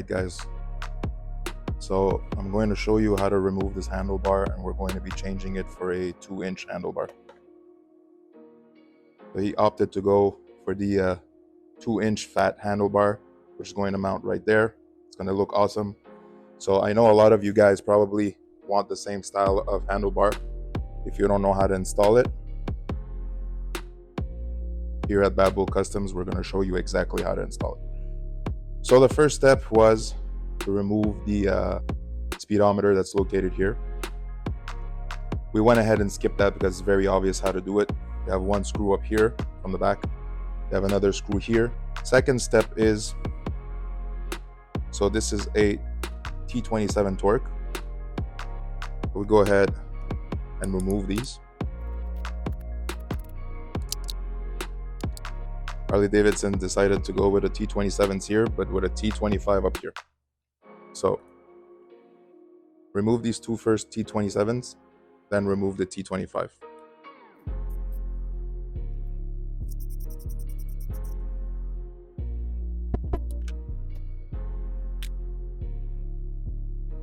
Alright guys, so I'm going to show you how to remove this handlebar, and we're going to be changing it for a 2-inch handlebar. So he opted to go for the 2-inch fat handlebar, which is going to mount right there. It's going to look awesome. So I know a lot of you guys probably want the same style of handlebar. If you don't know how to install it, here at Bad Bull Customs, we're going to show you exactly how to install it. So the first step was to remove the speedometer that's located here. We went ahead and skipped that because it's very obvious how to do it. You have one screw up here from the back. You have another screw here. Second step is, so this is a T27 torque. We go ahead and remove these. Harley Davidson decided to go with a T27s here, but with a T25 up here. So remove these two first T27s, then remove the T25.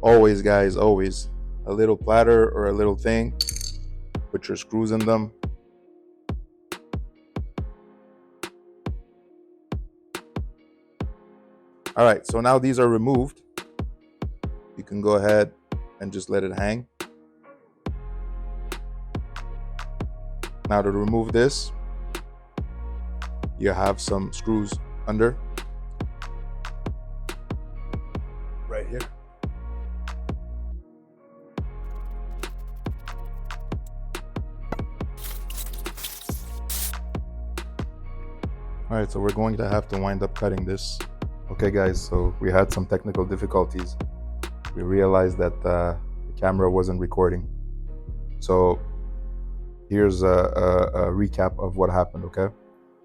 Always guys, always, a little platter or a little thing, put your screws in them. All right, so now these are removed. You can go ahead and just let it hang. Now to remove this, you have some screws under, right here. All right, so we're going to have to wind up cutting this. Okay guys, so we had some technical difficulties. We realized that the camera wasn't recording. So here's a recap of what happened, okay?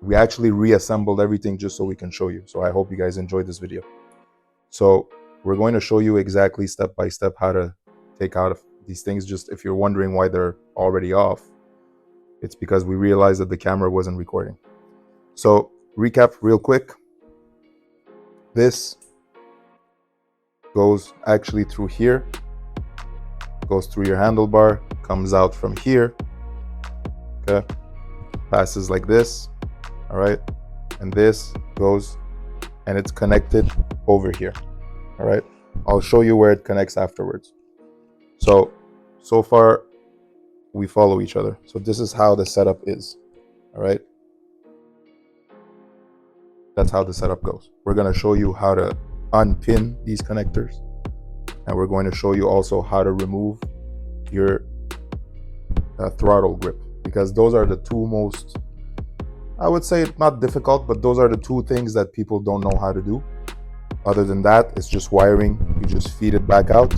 We actually reassembled everything just so we can show you. So I hope you guys enjoyed this video. So we're going to show you exactly step by step how to take out these things. Just if you're wondering why they're already off, it's because we realized that the camera wasn't recording. So recap real quick. This goes actually through here, goes through your handlebar, comes out from here, okay, passes like this, all right, and this goes and it's connected over here, all right. I'll show you where it connects afterwards. So far we follow each other. So this is how the setup is, all right. That's how the setup goes. We're going to show you how to unpin these connectors, and we're going to show you also how to remove your throttle grip, because those are the two most, I would say, not difficult, but those are the two things that people don't know how to do. Other than that, it's just wiring. You just feed it back out,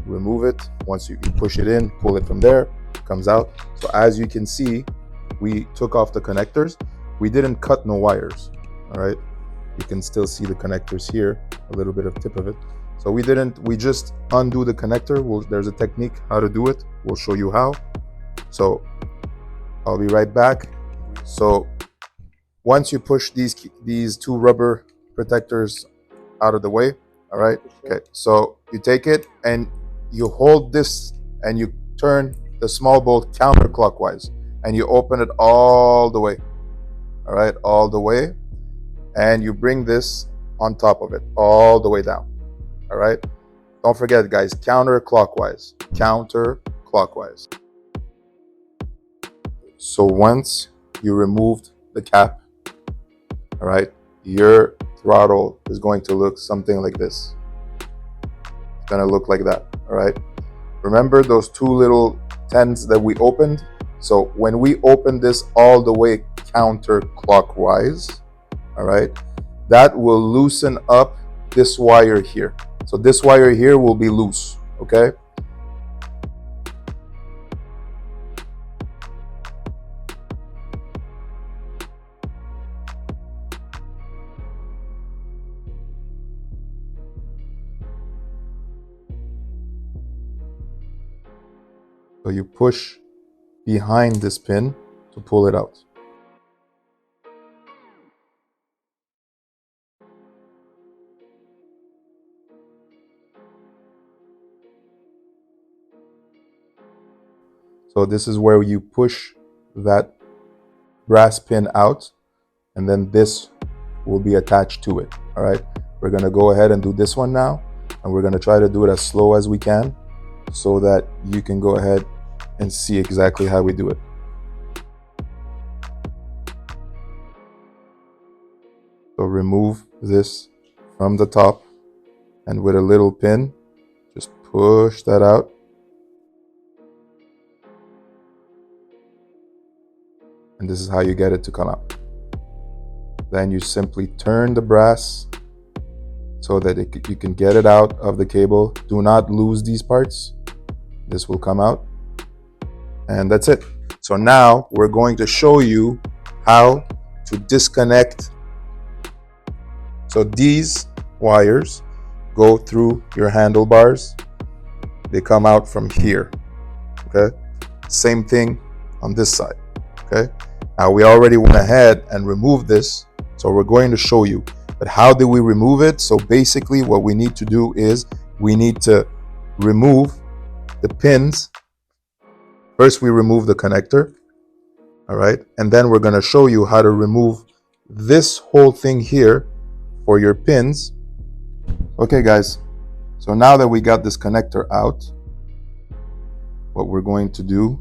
remove it. Once you push it in, pull it from there, it comes out. So as you can see, we took off the connectors. We didn't cut no wires. All right, you can still see the connectors here, a little bit of tip of it. So we just undo the connector. There's a technique how to do it. We'll show you how. So I'll be right back. So once you push these two rubber protectors out of the way, all right, okay, so you take it and you hold this and you turn the small bolt counterclockwise and you open it all the way, all right, all the way. And you bring this on top of it all the way down, all right. Don't forget guys, counterclockwise. So once you removed the cap, all right, your throttle is going to look something like this. It's going to look like that, all right. Remember those two little 10s that we opened? So when we open this all the way counterclockwise, all right, that will loosen up this wire here. So this wire here will be loose, okay? So you push behind this pin to pull it out. So this is where you push that brass pin out, and then this will be attached to it. All right, we're gonna go ahead and do this one now, and we're gonna try to do it as slow as we can so that you can go ahead and see exactly how we do it. So remove this from the top, and with a little pin, just push that out. And this is how you get it to come out. Then you simply turn the brass so that you can get it out of the cable. Do not lose these parts. This will come out. And that's it. So now we're going to show you how to disconnect. So these wires go through your handlebars. They come out from here. Okay. Same thing on this side. Okay. Now we already went ahead and removed this, so we're going to show you. But how do we remove it? So basically what we need to do is we need to remove the pins. First we remove the connector, all right? And then we're gonna show you how to remove this whole thing here for your pins. Okay guys, so now that we got this connector out, what we're going to do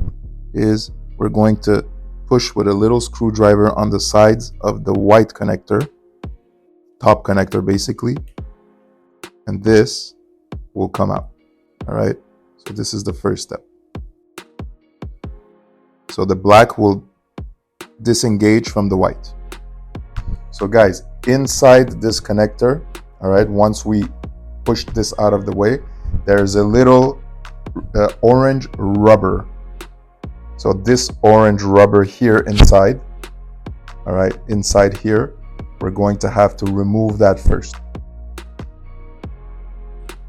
is we're going to push with a little screwdriver on the sides of the white connector, top connector basically, and this will come out. All right, so this is the first step. So the black will disengage from the white. So guys, inside this connector, all right, once we push this out of the way, there's a little orange rubber. So this orange rubber here inside, all right, inside here, we're going to have to remove that first.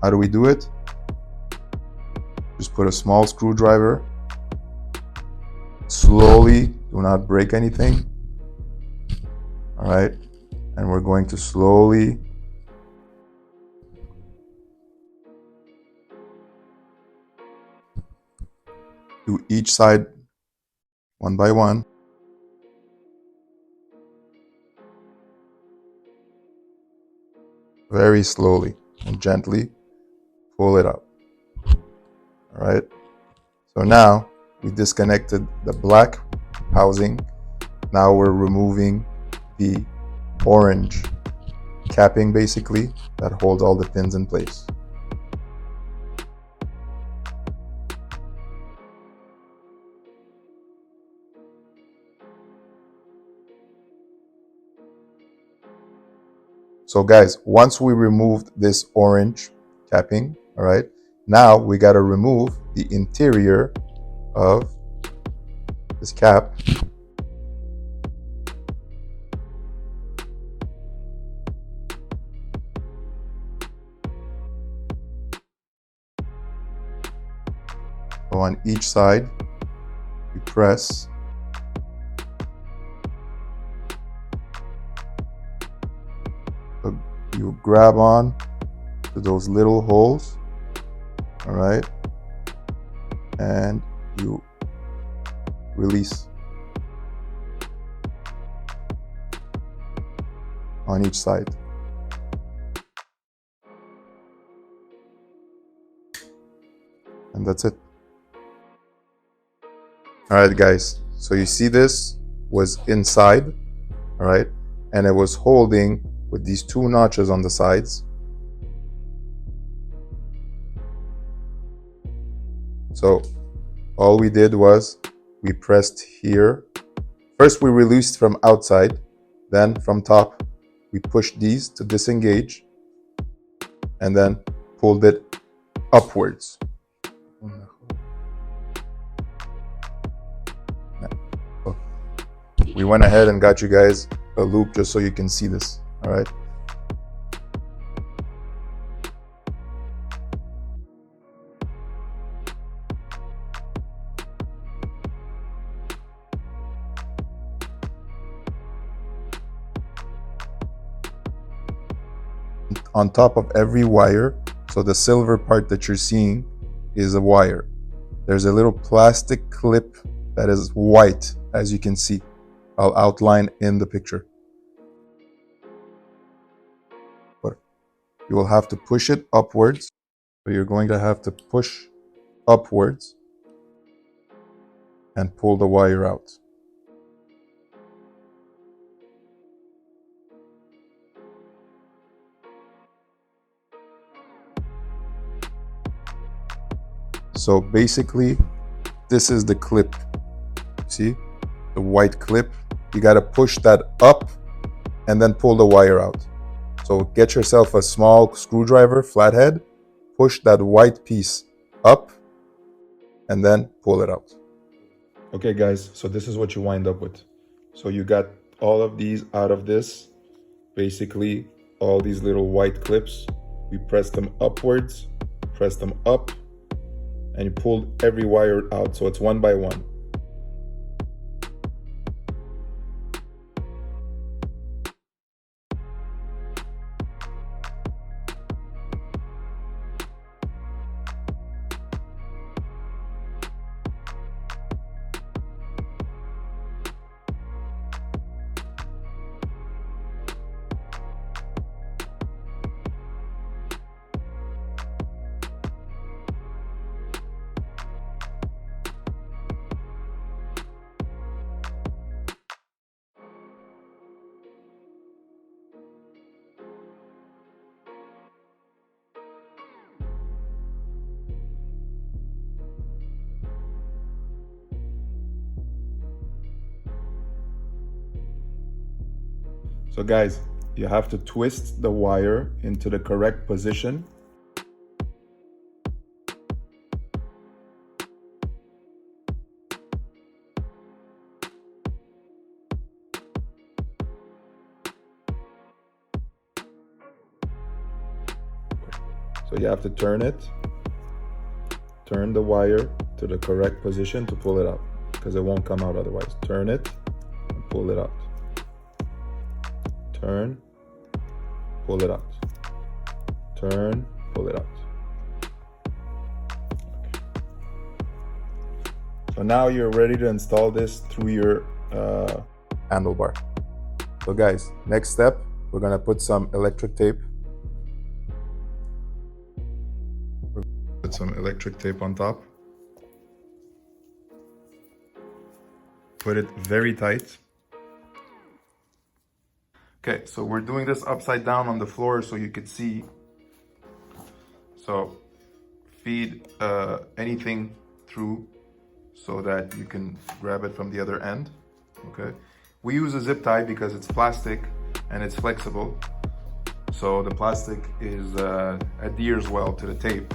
How do we do it? Just put a small screwdriver, slowly, do not break anything, all right, and we're going to slowly do each side one by one. Very slowly and gently pull it up. All right. So now we disconnected the black housing. Now we're removing the orange capping basically that holds all the pins in place. So guys, once we removed this orange capping, all right, now we got to remove the interior of this cap. So on each side, we press. You grab on to those little holes, all right, and you release on each side. And that's it. All right, guys, so you see this was inside, all right, and it was holding with these two notches on the sides. So all we did was we pressed here. First we released from outside, then from top we pushed these to disengage and then pulled it upwards. We went ahead and got you guys a loop just so you can see this. All right. On top of every wire, so the silver part that you're seeing is a wire. there's a little plastic clip that is white, as you can see. I'll outline in the picture. But you will have to push it upwards. So you're going to have to push upwards and pull the wire out. So basically, this is the clip. See, the white clip. You got to push that up and then pull the wire out. So get yourself a small screwdriver, flathead, push that white piece up and then pull it out. Okay guys, so this is what you wind up with. So you got all of these out of this, basically all these little white clips. We press them upwards, press them up, and you pulled every wire out, so it's one by one. So guys, you have to twist the wire into the correct position. So you have to turn the wire to the correct position to pull it out, because it won't come out otherwise. Turn it and pull it out. Turn, pull it out. Turn, pull it out. Okay. So now you're ready to install this through your handlebar. So guys, next step, we're gonna put some electric tape. Put some electric tape on top. Put it very tight. Okay, so we're doing this upside down on the floor so you could see. So feed anything through so that you can grab it from the other end. Okay, we use a zip tie because it's plastic and it's flexible. So the plastic is adheres well to the tape.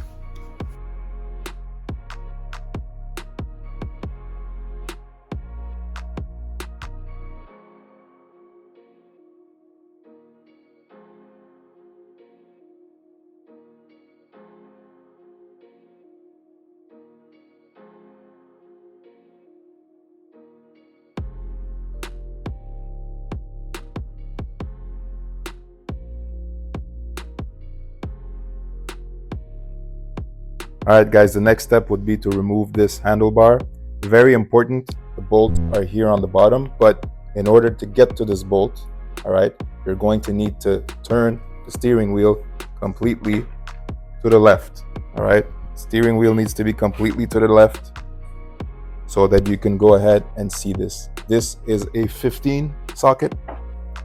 All right, guys, the next step would be to remove this handlebar. Very important, the bolts are here on the bottom, but in order to get to this bolt, all right, you're going to need to turn the steering wheel completely to the left, all right? Steering wheel needs to be completely to the left so that you can go ahead and see this. This is a 15 socket,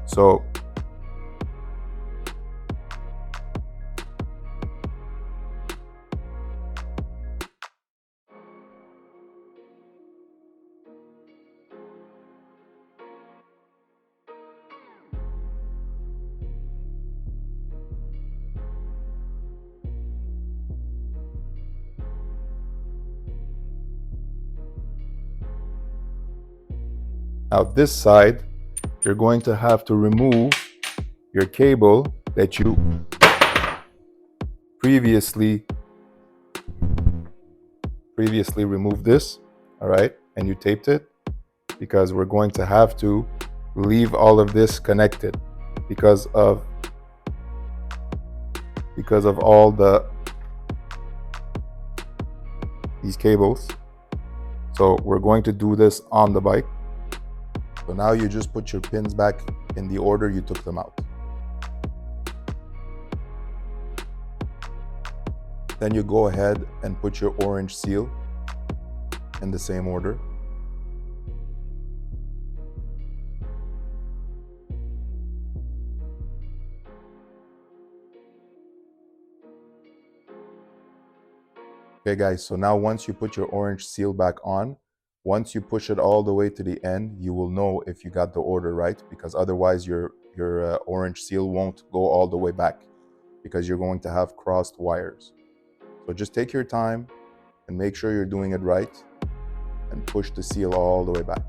so now this side, you're going to have to remove your cable that you previously removed this, all right, and you taped it, because we're going to have to leave all of this connected because of all the these cables. So we're going to do this on the bike. So now you just put your pins back in the order you took them out. Then you go ahead and put your orange seal in the same order. Okay guys, so now once you put your orange seal back on, once you push it all the way to the end, you will know if you got the order right, because otherwise your orange seal won't go all the way back because you're going to have crossed wires. So just take your time and make sure you're doing it right and push the seal all the way back.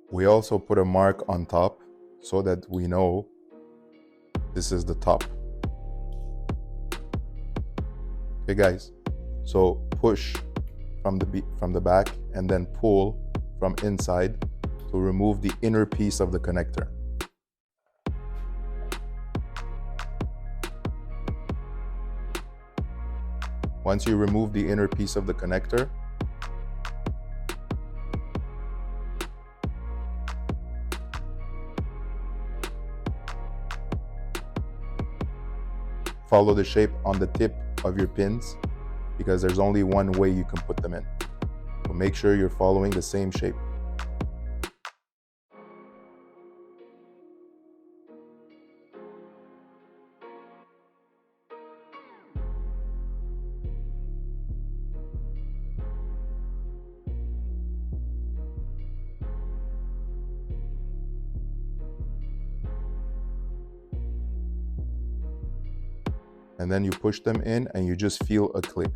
We also put a mark on top so that we know this is the top. Okay guys, so push from the back and then pull from inside to remove the inner piece of the connector. Once you remove the inner piece of the connector, follow the shape on the tip of your pins because there's only one way you can put them in. So make sure you're following the same shape. And then you push them in and you just feel a click.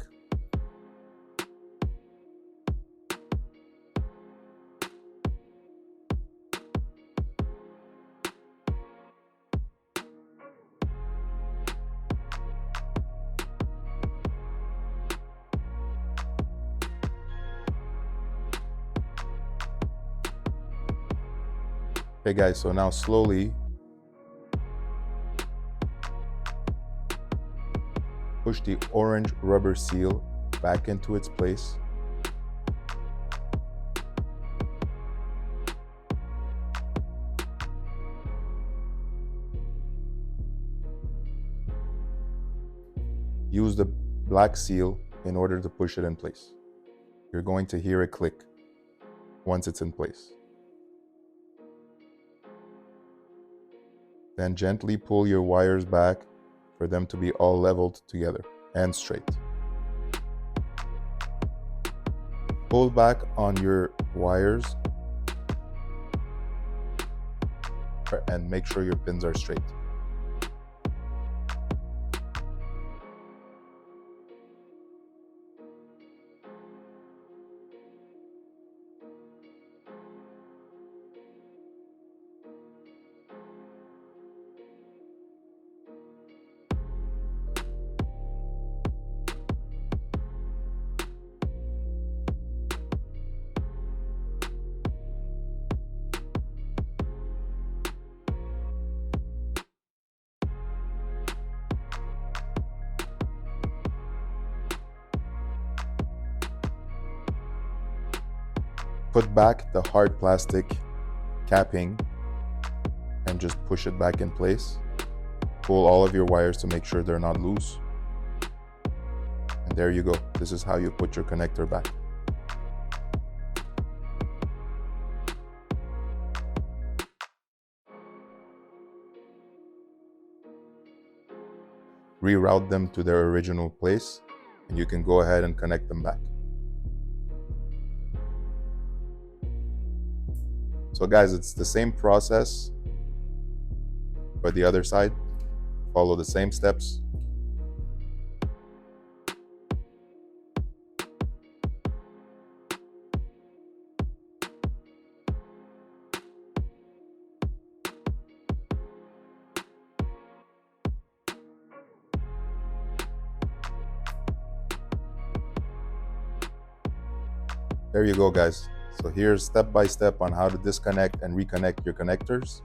Okay guys, so now slowly push the orange rubber seal back into its place. Use the black seal in order to push it in place. You're going to hear a click once it's in place. Then gently pull your wires back for them to be all leveled together and straight. Pull back on your wires and make sure your pins are straight. Put back the hard plastic capping and just push it back in place. Pull all of your wires to make sure they're not loose. And there you go. This is how you put your connector back. Reroute them to their original place and you can go ahead and connect them back. So guys, it's the same process for the other side. Follow the same steps. There you go, guys. So here's step by step on how to disconnect and reconnect your connectors.